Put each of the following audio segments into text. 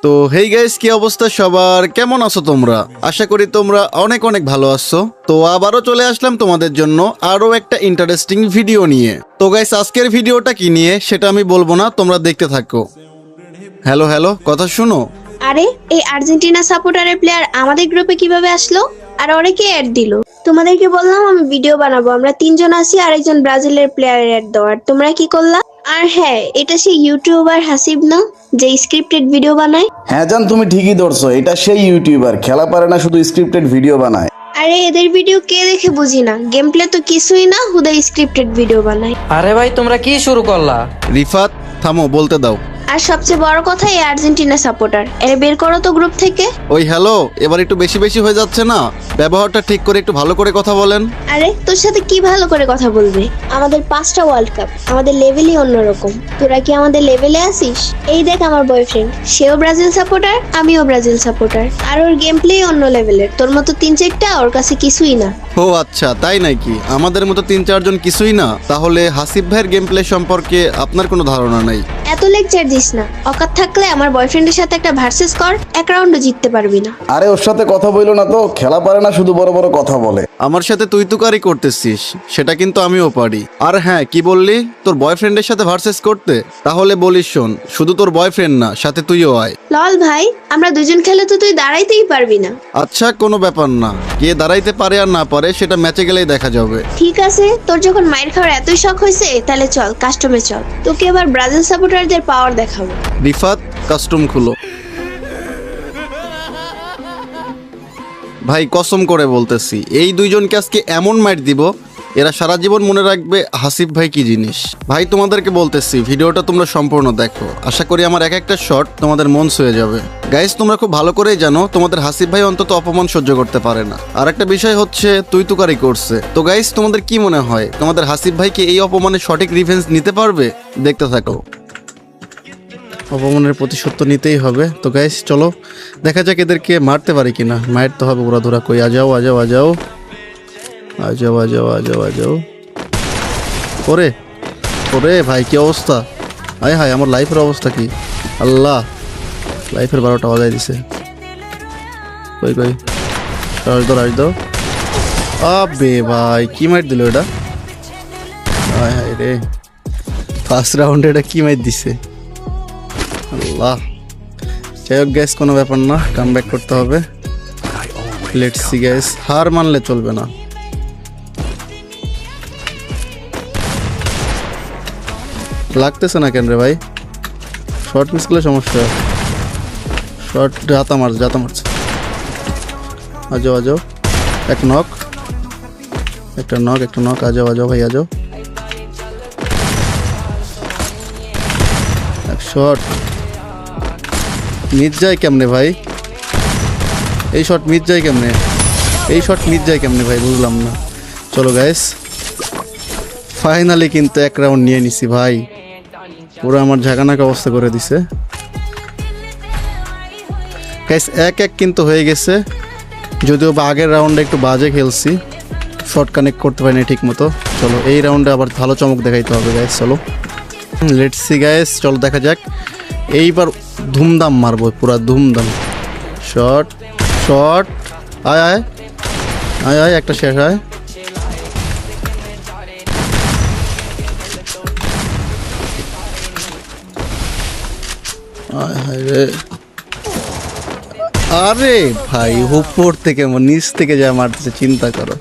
তো hey guys, কি অবস্থা সবার? কেমন আছো তোমরা? আশা করি তোমরা অনেক অনেক ভালো আছো। তো আবারও চলে আসলাম তোমাদের জন্য আরো একটা ইন্টারেস্টিং ভিডিও নিয়ে। তো গাইস, আজকের ভিডিওটা কি নিয়ে সেটা আমি বলবো না, তোমরা দেখতে থাকো। হ্যালো হ্যালো, কথা শুনো। আরে এই আর্জেন্টিনা সাপোর্টারের প্লেয়ার আমাদের গ্রুপে কিভাবে আসলো? আর ওরে কে অ্যাড দিল? তোমাদেরকে বললাম আমি ভিডিও বানাবো, আমরা তিনজন আছি আর একজন ব্রাজিলের প্লেয়ারের অ্যাড দাও, আর তোমরা কি করলা? আর হ্যাঁ, এটা সেই ইউটিউবার হাসিব না, যে স্ক্রিপ্টেড ভিডিও বানায়? হ্যাঁ জান, তুমি ঠিকই ধরছো, এটা সেই ইউটিউবার, খেলা পারে না, শুধু স্ক্রিপ্টেড ভিডিও বানায়। আরে এদের ভিডিও কে দেখে বুঝি না, গেম প্লে তো কিছুই না, হুদাই স্ক্রিপ্টেড ভিডিও বানায়। আরে ভাই তোমরা কি শুরু করলা? রিফাত, থামো, বলতে দাও। আর সবচেয়ে বড় কথা, এই আর্জেন্টিনা সাপোর্টার, এর বের করো তো গ্রুপ থেকে। ওই হ্যালো, এবার একটু বেশি বেশি হয়ে যাচ্ছে না? ব্যবহারটা ঠিক করে একটু ভালো করে কথা বলেন। আরে তোর সাথে কি ভালো করে কথা বলবে? আমাদের 5টা ওয়ার্ল্ড কাপ, আমাদের লেভেলই অন্যরকম। তোরা কি আমাদের লেভেলে আসিস? এই দেখ আমার বয়ফ্রেন্ড, সেও ব্রাজিল সাপোর্টার, আমিও ব্রাজিল সাপোর্টার, আর ওর গেম প্লে অন্য লেভেলের। তোর মতো 3-4টা ওর কাছে কিছুই না। ও আচ্ছা, তাই নাকি? আমাদের মতো 3-4 জন কিছুই না? তাহলে হাসিব ভাইয়ের গেম প্লে সম্পর্কে আপনার কোনো ধারণা নাই? এত লেকচার দিস না। অকাত থাকলে আমার বয়ফ্রেন্ডের সাথে একটা ভার্সেস কর, এক রাউন্ডও জিততে পারবি না। আরে ওর সাথে কথা বইলো না তো, খেলা পারে না, শুধু বড় বড় কথা বলে। আমার সাথে তুই তুকারি করতেছিস, সেটা কিন্তু আমিও পারি। আর হ্যাঁ, কি বললি? তোর বয়ফ্রেন্ডের সাথে ভার্সেস করতে? তাহলে বলিস শোন, শুধু তোর বয়ফ্রেন্ড না, সাথে তুইও আয়। লল ভাই, আমরা দুজন খেলে তো তুই দাঁড়াইতেই পারবি না। আচ্ছা, কোনো ব্যাপার না, কে দাঁড়াইতে পারে আর না পারে সেটা ম্যাচে গেলেই দেখা যাবে। ঠিক আছে, তোর যখন মাইর খাওয়ার এতই শখ হয়েছে, তাহলে চল কাস্টমে চল, তোকে এবার ব্রাজিল সাপোর্টারদের পাওয়ার দেখাবো। রিফাত, কাস্টম খুলো। ভাই কসম করে বলতেছি, এই দুইজনকে আজকে এমন মাইর দিব, এরা সারা জীবন মনে রাখবে হাসিব ভাই কি জিনিস। ভাই তোমাদেরকে বলতেছি, ভিডিওটা তোমরা সম্পূর্ণ দেখো, আশা করি আমার এক একটা শট তোমাদের মন ছুঁয়ে যাবে। গাইস, তোমরা খুব ভালো করেই জানো তোমাদের হাসিব ভাই অন্তত অপমান সহ্য করতে পারে না। আর একটা বিষয় হচ্ছে তুই তুকারি করছে। তো গাইস, তোমাদের কি মনে হয় তোমাদের হাসিব ভাইকে এই অপমানের সঠিক রিভেঞ্জ নিতে পারবে? দেখতে থাকো। অপমানের প্রতিশোধ তো নিতেই হবে। তো গাইস চলো দেখা যাক এদেরকে মারতে পারি কিনা। মারতে হবে উড়াধুরা। কই আজাও আজাও আজাও আজাও আজাও আজাও আজাও। ওরে ওরে ভাই, কি অবস্থা! হায় হায়, আমার লাইফের অবস্থা কি! আল্লাহ, লাইফের 12টা বাজাই দিছে। কই কই, রাজ দাও রাজ দাও। আবে ভাই, কি মার দিল এটা! হায় হায় রে, ফার্স্ট রাউন্ডে এটা কি মার দিছে! আল্লাহ। যাই হোক গ্যাস, কোনো ব্যাপার না, কাম ব্যাক করতে হবে। লেটস সি গ্যাস, হার মানলে চলবে না। লাগতেছে না কেন রে ভাই? শর্ট মিস করলে সমস্যা। শর্ট জাতা মারছে। আজাও আজাও, এক নক, একটা নক। আজাও আজাও ভাই, আজাও। এক শট মিস যায় কেমনে ভাই? এই শট মিস যায় কেমনে ভাই, বুঝলাম না। চলো গাইস, ফাইনালি কিন্তু এক রাউন্ড নিয়ে নিছি ভাই। পুরো আমার ঝাঁকানাকা অবস্থা করে দিছে গাইস। 1-1 কিন্তু হয়ে গেছে, যদিও বা আগের রাউন্ডে একটু বাজে খেলছি, শট কানেক্ট করতে পারিনি ঠিক মতো। চলো এই রাউন্ডে আবার ভালো চমক দেখাইতে হবে গাইস। চলো লেটস সি গাইস, চলো দেখা যাক। এইবার ধুমধাম মারবো, পুরা ধুমধাম। শট আয় আয় আয় আয়, একটা শেষ হয়। আরে ভাই, উপর থেকে নিচ থেকে যা মারতেছে, চিন্তা করো।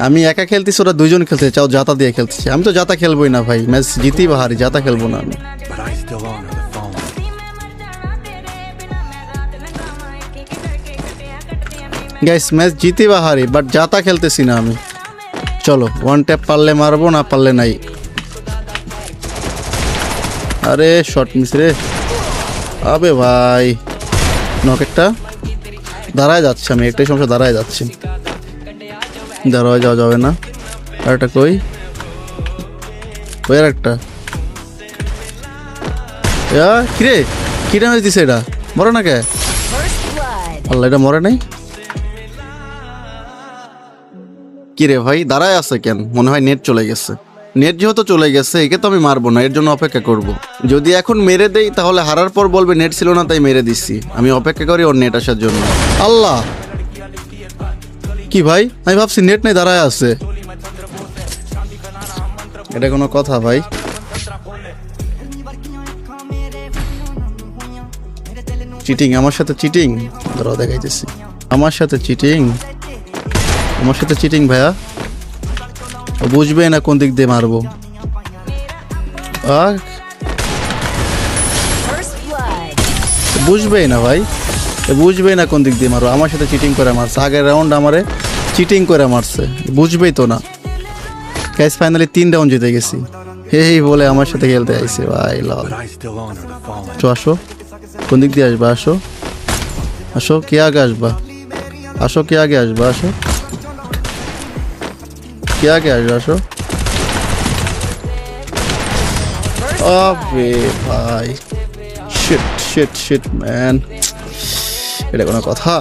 আমি একা খেলতেছি, ওরা দুইজন খেলতে চাও, জাতা দিয়ে খেলতেছি। আমি তো জাতা খেলবোই না ভাই, ম্যাচ জিতেই বা হারি, জাতা খেলবো না আমি। গাইস, ম্যাচ জিতেই বা হারি, বাট জাতা খেলতেছি না আমি। চলো, ওয়ান ট্যাপ পারলে মারবো, না পারলে নাই। আরে শর্ট মিস রে। আবে ভাই, নক একটা। দাঁড়ায় যাচ্ছে, আমি একটাই সমস্যা, দাঁড়ায় যাচ্ছি। দাঁড়ায় যাওয়া যাবে না। আর একটা কই আর একটা। কিরে, কি ড্যামেজ দিছে এটা? মরে না কে? আল্লাহ, এটা মরে নাই। কিরে ভাই, দাঁড়ায় আছে কেন? মনে হয় নেট চলে গেছে। নেট যেহেতু চলে গেছে, একে তো আমি মারবো না, এর জন্য অপেক্ষা করব। যদি এখন মেরে দেই তাহলে হারার পর বলবে নেট ছিল না তাই মেরে দিচ্ছি। আমি অপেক্ষা করি ওর নেট আসার জন্য। আল্লাহ, কি ভাই, আমি ভাবছি নেট নেই দাঁড়ায় আছে। এটা কোনো কথা ভাই? চিটিং, আমার সাথে চিটিং। ধরো দেখাইতেছি, আমার সাথে চিটিং, আমার সাথে চিটিং ভাইয়া। ও বুঝবে না কোন দিক দিয়ে মারবো। বুঝবেই না ভাই, বুঝবেই না কোন দিক দিয়ে মারবো। আমার সাথে চিটিং করে মারছে, আগের রাউন্ড আমারে চিটিং করে মারছে, বুঝবেই তো না। গাইস ফাইনালি 3 রাউন্ড জিতে গেছি। এই বলে আমার সাথে খেলতে আইছে ভাই। লাল আসো, কোন দিক দিয়ে আসবা? আসো আসো, কে আগে আসবা? আসো, কে আগে আসবা? আসো, কে আগে আসবা? আসো। আবে ভাই, শিট শিট শিট ম্যান, এটা কোনো কথা?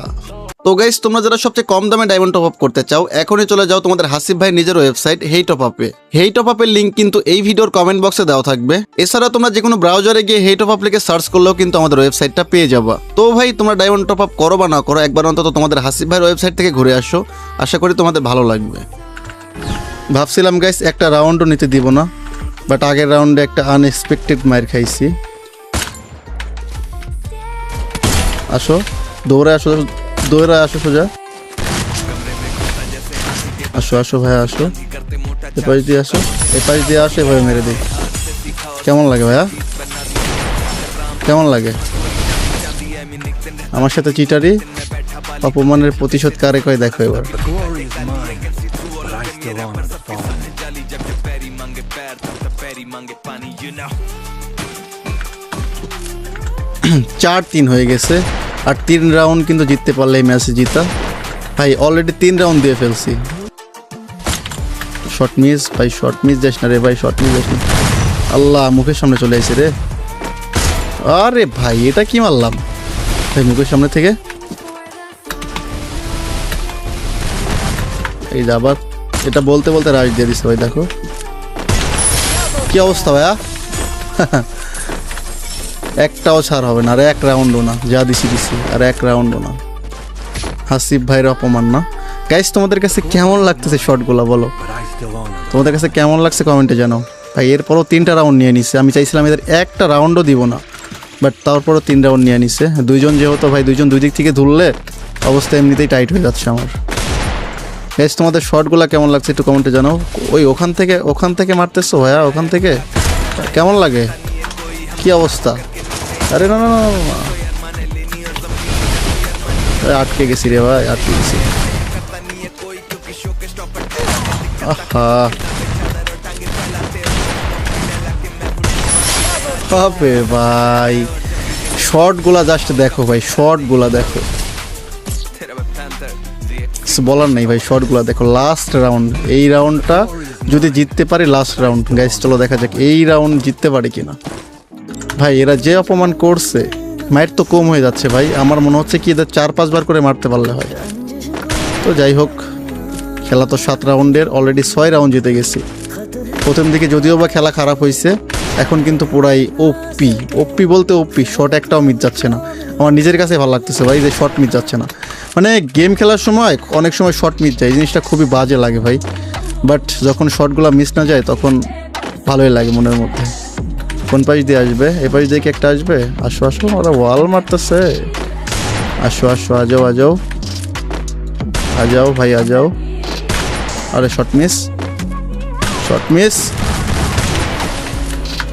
তো গাইস, তোমরা যারা সবচেয়ে কম দামে ডায়মন্ড টপ আপ করতে চাও, এখনই চলে যাও তোমাদের হাসিব ভাই নিজের ওয়েবসাইট হেই টপ আপে। হেই টপ আপের লিঙ্ক কিন্তু এই ভিডিওর কমেন্ট বক্সে দেওয়া থাকবে। এছাড়া তোমরা যে কোনো ব্রাউজারে গিয়ে হেই টপ আপ লিখে সার্চ করলেও কিন্তু আমাদের ওয়েবসাইটটা পেয়ে যাবা। তো ভাই, তোমরা ডায়মন্ড টপ আপ করো বা না করো, একবার অন্তত তোমাদের হাসিব ভাইয়ের ওয়েবসাইট থেকে ঘুরে আসো, আশা করি তোমাদের ভালো লাগবে। ভাবছিলাম গাইস একটা রাউন্ডও নিতে দিব না, বাট আগের রাউন্ডে একটা আনএক্সপেক্টেড মার খাইছি। আসো, দৌড়ে আসো, দৌড়ে আসো সোজা। আসো আসো ভাইয়া, আসো, এপাশ দিয়ে আসো, এপাশ দিয়ে আসো, এভাবে মেরে দিই। কেমন লাগে ভাইয়া, কেমন লাগে? আমার সাথে চিটারি, অপমানের প্রতিশোধ কারে কয় দেখো এবার। চার 3 হয়ে গেছে, আর 3 রাউন্ড কিন্তু জিততে পারলে এই ম্যাচে জিতা। ভাই অলরেডি 3 রাউন্ড দিয়ে ফেলছি। শর্ট মিস ভাই, শর্ট মিস যাস না রে ভাই, শর্ট মিস যাস না। আল্লাহ, মুখের সামনে চলে আসছে রে। আরে ভাই, এটা কি মারলাম ভাই মুখের সামনে থেকে। এই যে আবার এটা বলতে বলতে রাশ দিয়ে দিচ্ছে ভাই, দেখো কি অবস্থা ভাইয়া। একটাও ছাড় হবে না, আর 1 রাউন্ডও না, যা দিছি দিছি, আর 1 রাউন্ডও না। হাসিব ভাইয়ের অপমান না। গাইস, তোমাদের কাছে কেমন লাগতেছে শটগুলো বলো? তোমাদের কাছে কেমন লাগছে কমেন্টে জানাও ভাই। এরপরও 3টা রাউন্ড নিয়ে নিছে, আমি চাইছিলাম এদের একটা রাউন্ডও দিব না, বাট তারপরও 3 রাউন্ড নিয়ে নিছে। 2 জন যেহেতু ভাই, 2 জন 2 দিক থেকে ধরলে অবস্থা এমনিতেই টাইট হয়ে যাচ্ছে আমার। গাইস, তোমাদের শটগুলো কেমন লাগছে একটু কমেন্টে জানাও। ওই ওখান থেকে মারতেছো ভাইয়া, ওখান থেকে কেমন লাগে, কি অবস্থা? আরে না না না, আটকে গেছি রে ভাই, আটকে গেছি। আহা, হবে ভাই, শর্টগুলা জাস্ট দেখো ভাই, শর্টগুলা দেখো, বলার নেই ভাই, শর্টগুলা দেখো। লাস্ট রাউন্ড, এই রাউন্ডটা যদি জিততে পারি, লাস্ট রাউন্ড গাইস, চলো দেখা যাক এই রাউন্ড জিততে পারি কিনা। ভাই এরা যে অপমান করছে, মাইট তো কম হয়ে যাচ্ছে ভাই। আমার মনে হচ্ছে কি এদের 4-5 বার করে মারতে পারলে হয়। তো যাই হোক, খেলা তো 7 রাউন্ডের, অলরেডি 6 রাউন্ড জিতে গেছি। প্রথম দিকে যদিও বা খেলা খারাপ হয়েছে, এখন কিন্তু পুরাই ওপি বলতে ওপি। শট একটাও মিস যাচ্ছে না, আমার নিজের কাছে ভালো লাগতেছে ভাই যে শট মিস যাচ্ছে না। মানে গেম খেলার সময় অনেক সময় শট মিস যায়, এই জিনিসটা খুবই বাজে লাগে ভাই। বাট যখন শটগুলো মিস না যায় তখন ভালোই লাগে মনের মধ্যে। কোন পাশ দিয়ে আসবে? এ পাশ দিয়ে কি একটা আসবে? আসো আসো, ওরা ওয়াল মারতেছে। আসো আসো, আজাও আজাও আজাও ভাই, আজাও। আরে শট মিস, শট মিস,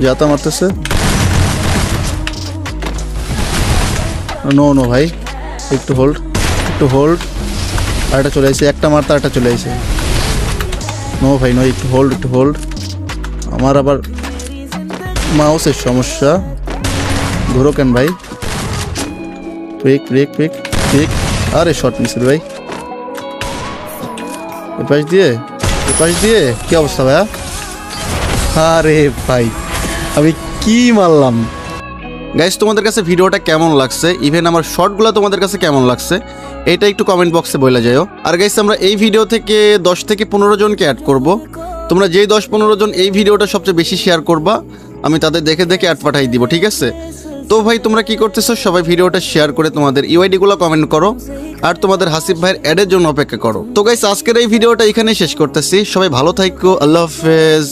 যাতা মারতেছে। নো নো ভাই, একটু হোল্ড, একটু হোল্ড। আরেকটা চলে আসছে, একটা মারতে আরেকটা চলে আসছে। নো ভাই নো, একটু হোল্ড, একটু হোল্ড। আমার আবার মাউসের সমস্যা, ঘুরো কেন ভাই? Pick pick pick pick. আরে শর্ট মিস রে ভাই, এপাশ দিয়ে, এপাশ দিয়ে। কি অবস্থা ভাইয়া? আরে ভাই, আমি কি মারলাম। গাইস, তোমাদের কাছে ভিডিওটা কেমন লাগছে, ইভেন আমার শর্টগুলো তোমাদের কাছে কেমন লাগছে, এটা একটু কমেন্ট বক্সে বলে যাও। আর গাইস, আমরা এই ভিডিও থেকে 10 থেকে 15 জনকে অ্যাড করব। তোমরা যেই 10-15 জন এই ভিডিওটা সবচেয়ে বেশি শেয়ার করবা, আমি তাদের দেখে দেখে অ্যাড পাঠাই দিব, ঠিক আছে? তো ভাই তোমরা কি করতেছো, সবাই ভিডিওটা শেয়ার করে তোমাদের ইউআইডি গুলো কমেন্ট করো আর তোমাদের হাসিব ভাইয়ের অ্যাডের জন্য অপেক্ষা করো। তো গাইস আজকের এই ভিডিওটা এখানেই শেষ করতেছি। সবাই ভালো থাকো, আল্লাহ হাফেজ।